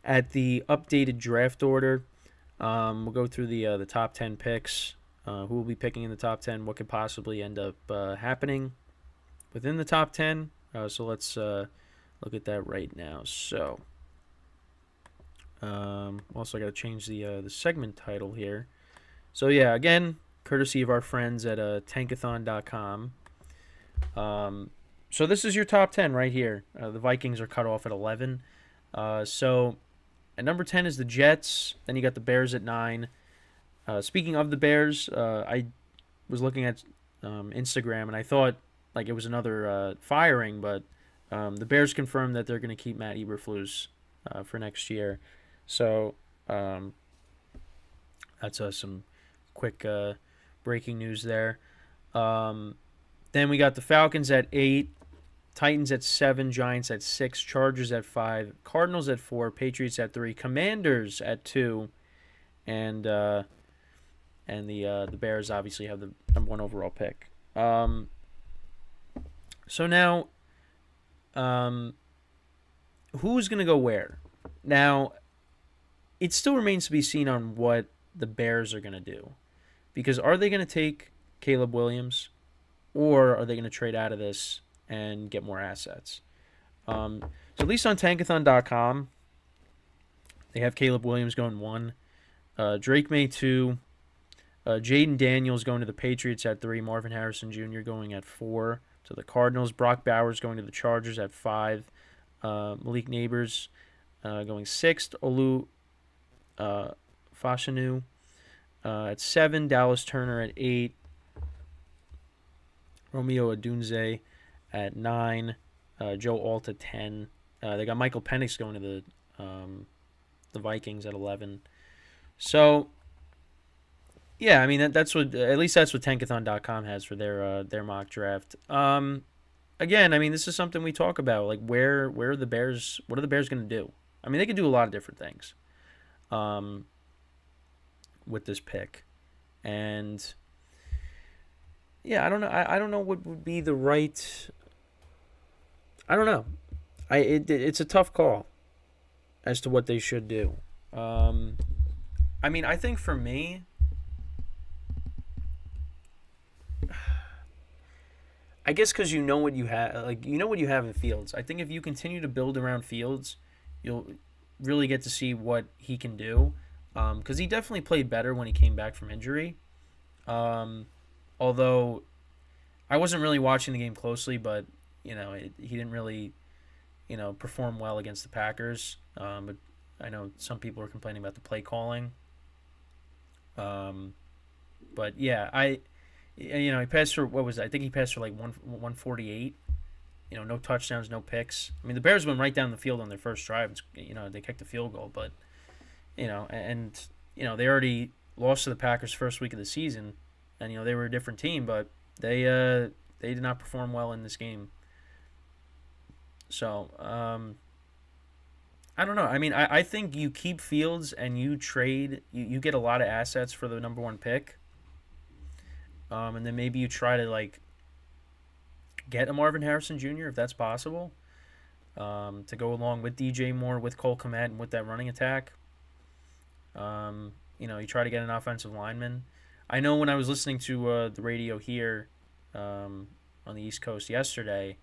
at the updated draft order. We'll go through the top 10 picks, who will be picking in the top 10, what could possibly end up happening within the top 10. So let's look at that right now. So, also I got to change the segment title here. So yeah, again, courtesy of our friends at tankathon.com. So this is your top 10 right here. The Vikings are cut off at 11. So at number 10 is the Jets. Then you got the Bears at 9. Speaking of the Bears, I was looking at Instagram and I thought like it was another firing, but the Bears confirmed that they're going to keep Matt Eberflus for next year. So that's some quick breaking news there. Then we got the Falcons at 8, Titans at 7, Giants at 6, Chargers at 5, Cardinals at 4, Patriots at 3, Commanders at 2, and the Bears obviously have the number 1 overall pick. So now, who's going to go where? Now, it still remains to be seen on what the Bears are going to do. Because are they going to take Caleb Williams, or are they going to trade out of this and get more assets? So at least on tankathon.com, they have Caleb Williams going 1, Drake May 2, Jaden Daniels going to the Patriots at 3, Marvin Harrison Jr. going at 4 to the Cardinals, Brock Bowers going to the Chargers at 5, Malik Neighbors going 6th, Olu Fashanu at 7, Dallas Turner at 8, Romeo Odunze at 9, Joe Alt at 10. They got Michael Penix going to the Vikings at 11. So, yeah, I mean that's what at least that's what Tankathon.com has for their mock draft. Again, I mean this is something we talk about. Like where are the Bears? What are the Bears going to do? I mean they could do a lot of different things. With this pick, and yeah, I don't know. I don't know what would be the right. I don't know. It's a tough call as to what they should do. I mean, I think for me, I guess because you know what you have, like you know what you have in Fields. I think if you continue to build around Fields, you'll really get to see what he can do. Because he definitely played better when he came back from injury. Although I wasn't really watching the game closely, but he didn't really, perform well against the Packers. But I know some people are complaining about the play calling. But yeah, he passed for what was it? I think he passed for like 148. No touchdowns, no picks. I mean, the Bears went right down the field on their first drive. They kicked a field goal, but. They already lost to the Packers first week of the season, and they were a different team, but they did not perform well in this game. So I don't know. I mean, I think you keep Fields and you trade. You get a lot of assets for the number 1 pick, and then maybe you try to get a Marvin Harrison Jr. if that's possible, to go along with DJ Moore, with Cole Kmet, and with that running attack. You try to get an offensive lineman. I know when I was listening to the radio here on the East Coast yesterday,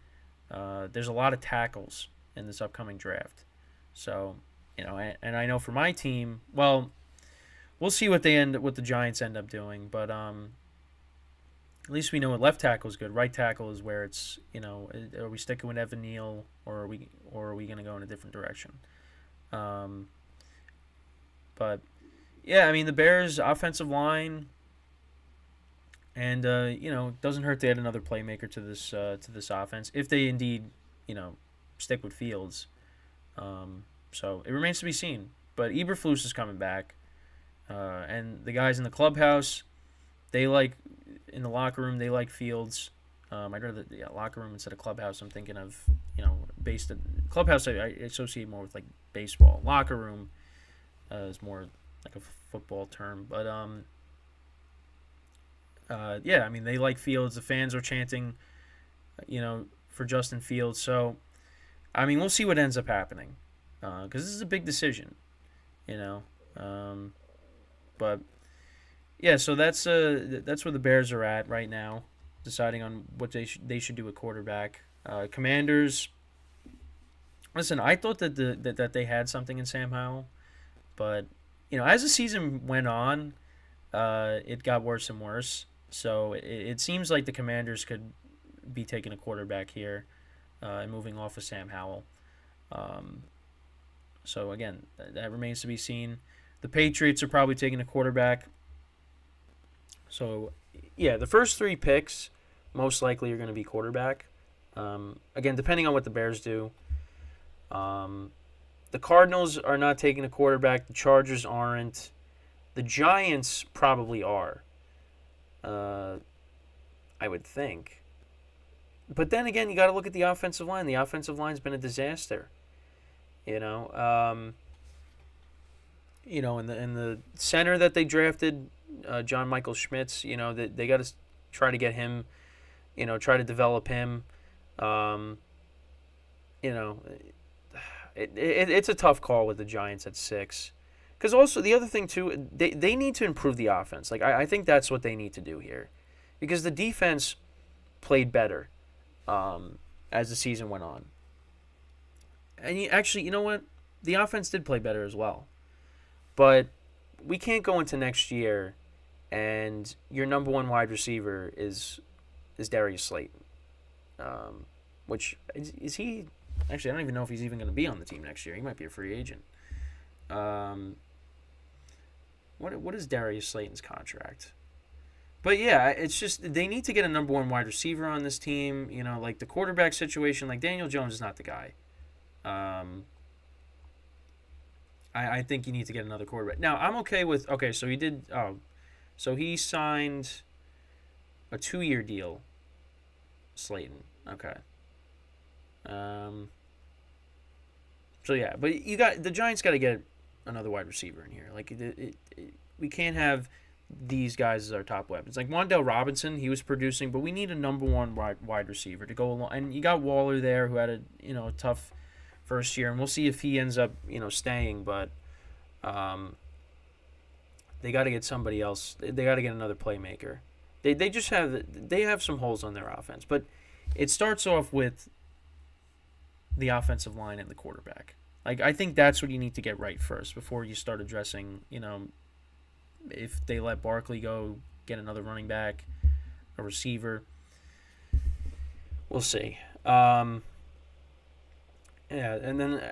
there's a lot of tackles in this upcoming draft. So, and I know for my team, well, we'll see what the Giants end up doing, but at least we know what left tackle is good. Right tackle is where it's, are we sticking with Evan Neal or are we going to go in a different direction? But yeah, I mean the Bears' offensive line, and it doesn't hurt to add another playmaker to this offense if they indeed stick with Fields. So it remains to be seen. But Eberflus is coming back, and the guys in the clubhouse, in the locker room they like Fields. I'd rather locker room instead of clubhouse. I'm thinking of based at clubhouse. I associate more with baseball. Locker room is more like a football term, but yeah, I mean they like Fields. The fans are chanting for Justin Fields. So, I mean, we'll see what ends up happening because this is a big decision, you know. But yeah, so that's where the Bears are at right now, deciding on what they should do at quarterback. Commanders. Listen, I thought that they had something in Sam Howell, but as the season went on, it got worse and worse. So it seems like the Commanders could be taking a quarterback here and moving off of Sam Howell. So again, that remains to be seen. The Patriots are probably taking a quarterback. So yeah, the first 3 picks most likely are going to be quarterback. Again, depending on what the Bears do. The Cardinals are not taking a quarterback. The Chargers aren't. The Giants probably are. I would think. But then again, you got to look at the offensive line. The offensive line's been a disaster. In the center that they drafted, John Michael Schmitz. They got to try to get him. Try to develop him. It's a tough call with the Giants at 6. Because also the other thing too, they need to improve the offense. Like I think that's what they need to do here, because the defense played better as the season went on. And you know what? The offense did play better as well. But we can't go into next year and your number 1 wide receiver is Darius Slayton, which is he? Actually, I don't even know if he's even going to be on the team next year. He might be a free agent. What is Darius Slayton's contract? But yeah, it's just they need to get a number 1 wide receiver on this team. Like the quarterback situation, like Daniel Jones is not the guy. I think you need to get another quarterback. Now, I'm okay with... Okay, so he signed a 2-year deal, Slayton. Okay. So, yeah. But the Giants got to get another wide receiver in here. Like, we can't have these guys as our top weapons. Like, Wan'Dale Robinson, he was producing, but we need a number 1 wide receiver to go along. And you got Waller there, who had a tough first year, and we'll see if he ends up staying, but they got to get somebody else. They got to get another playmaker. They just have some holes on their offense, but it starts off with the offensive line and the quarterback. Like, I think that's what you need to get right first before you start addressing if they let Barkley go, get another running back, a receiver. We'll see. Yeah, and then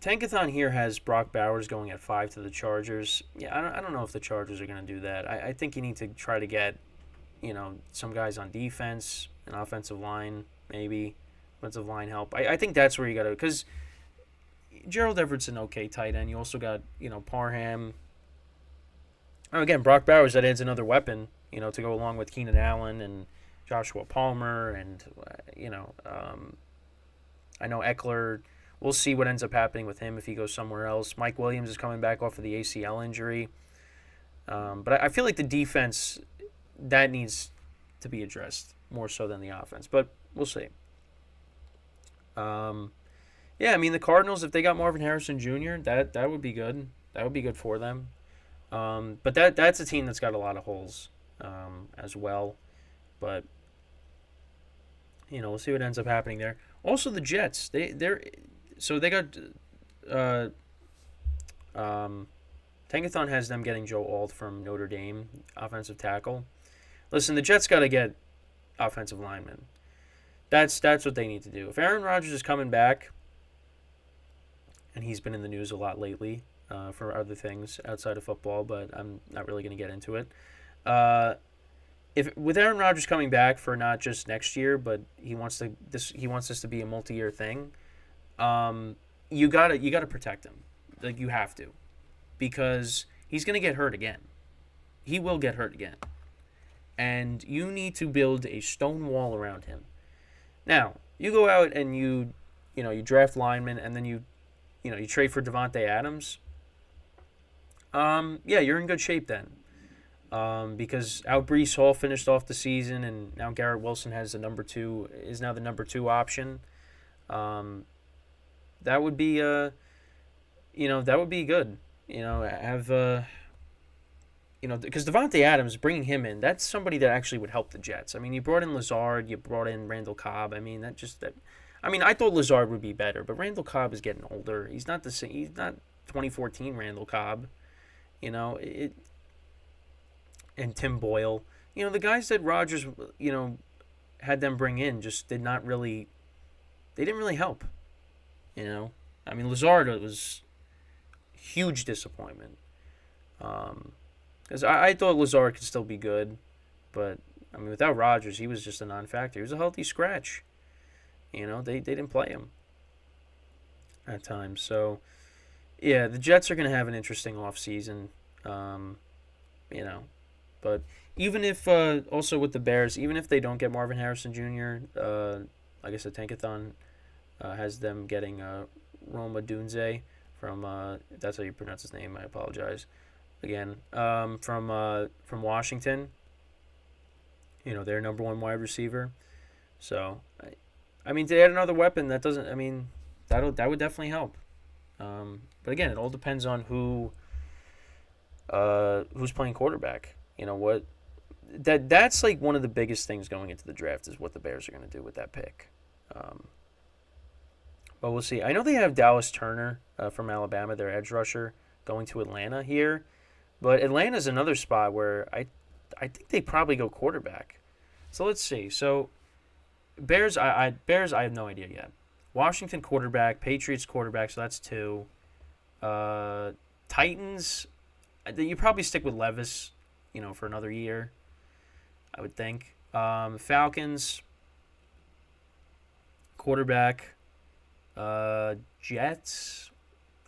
Tankathon here has Brock Bowers going at 5 to the Chargers. Yeah, I don't know if the Chargers are going to do that. I think you need to try to get, some guys on defense, an offensive line, maybe, offensive line help. I think that's where you got to, because Gerald Everett's an okay tight end. You also got, Parham. Again, Brock Bowers, that adds another weapon, to go along with Keenan Allen and Joshua Palmer and, I know Eckler. We'll see what ends up happening with him if he goes somewhere else. Mike Williams is coming back off of the ACL injury. But I feel like the defense, that needs to be addressed more so than the offense. But we'll see. Yeah, I mean, the Cardinals, if they got Marvin Harrison Jr., that would be good. That would be good for them. But that's a team that's got a lot of holes as well. But, we'll see what ends up happening there. Also, the Jets, they got Tankathon has them getting Joe Alt from Notre Dame, offensive tackle. Listen, the Jets got to get offensive linemen. That's what they need to do. If Aaron Rodgers is coming back, and he's been in the news a lot lately for other things outside of football, but I'm not really going to get into it. With Aaron Rodgers coming back for not just next year, but he wants this to be a multi-year thing. You gotta protect him. Like, you have to, because he's gonna get hurt again. He will get hurt again, and you need to build a stone wall around him. Now, you go out and you draft linemen, and then you trade for Devontae Adams. Yeah, you're in good shape then. because Brees Hall finished off the season, and now Garrett Wilson is now the number 2 option. That would be that would be good. Because Devontae Adams, bringing him in, that's somebody that actually would help the Jets. I mean, you brought in Lazard, you brought in Randall Cobb. I mean, I thought Lazard would be better, but Randall Cobb is getting older. He's not the same. He's not 2014 Randall Cobb. And Tim Boyle. The guys that Rodgers, had them bring in just didn't really help. Lazard was huge disappointment. Because I thought Lazard could still be good, but without Rodgers, he was just a non-factor. He was a healthy scratch. They didn't play him at times. So, yeah, the Jets are going to have an interesting offseason. But even if also with the Bears, even if they don't get Marvin Harrison Jr., like I said, Tankathon has them getting Roma Dunze from if that's how you pronounce his name. I apologize again. From Washington. Their number 1 wide receiver. So, to add another weapon, that doesn't. That would definitely help. But again, it all depends on who's playing quarterback. That's like one of the biggest things going into the draft is what the Bears are going to do with that pick. But we'll see. I know they have Dallas Turner from Alabama, their edge rusher, going to Atlanta here. But Atlanta's another spot where I think they probably go quarterback. So let's see. So Bears, I have no idea yet. Washington quarterback, Patriots quarterback, so that's 2. Titans, you probably stick with Levis, for another year, I would think. Falcons, quarterback. Jets,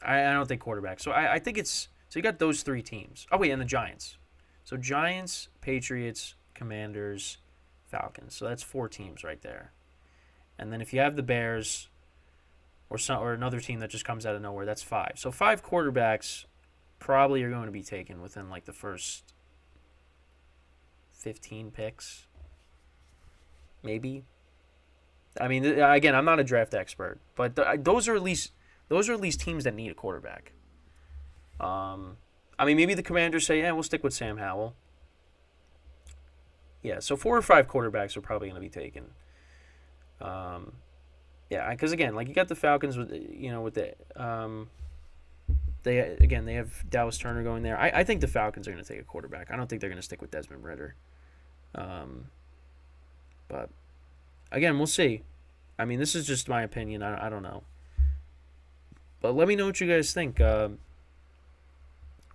I don't think quarterback. So I think it's, so you got those 3 teams. Oh, wait, and the Giants. So Giants, Patriots, Commanders, Falcons. So that's 4 teams right there. And then if you have the Bears or another team that just comes out of nowhere, that's 5. So 5 quarterbacks probably are going to be taken within like the first 15 picks. Maybe. Again, I'm not a draft expert, but those are at least teams that need a quarterback. Maybe the Commanders say, yeah, we'll stick with Sam Howell. Yeah, so 4 or 5 quarterbacks are probably going to be taken. Because again, like you got the Falcons with the they have Dallas Turner going there. I think the Falcons are going to take a quarterback. I don't think they're going to stick with Desmond Ridder. But again, we'll see. This is just my opinion. I don't know. But let me know what you guys think about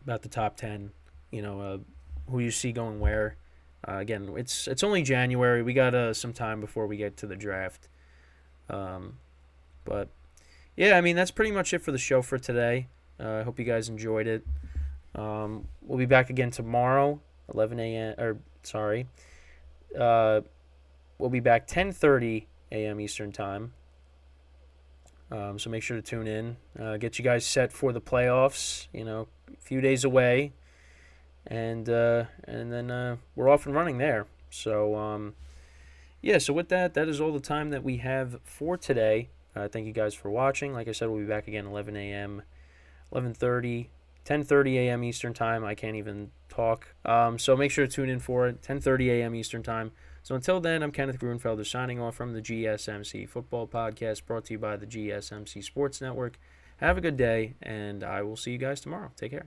the top 10. Who you see going where. Again, it's only January. We got some time before we get to the draft. But yeah, that's pretty much it for the show for today. I hope you guys enjoyed it. We'll be back again tomorrow, 11 a.m. We'll be back 10:30 a.m. Eastern Time. So make sure to tune in. Get you guys set for the playoffs. A few days away, and then we're off and running there. So so with that is all the time that we have for today. Thank you guys for watching. Like I said, we'll be back again 11 a.m., 11:30, 10:30 a.m. Eastern Time. I can't even talk. So make sure to tune in for it, 10:30 a.m. Eastern Time. So until then, I'm Kenneth Grunfelder signing off from the GSMC Football Podcast, brought to you by the GSMC Sports Network. Have a good day, and I will see you guys tomorrow. Take care.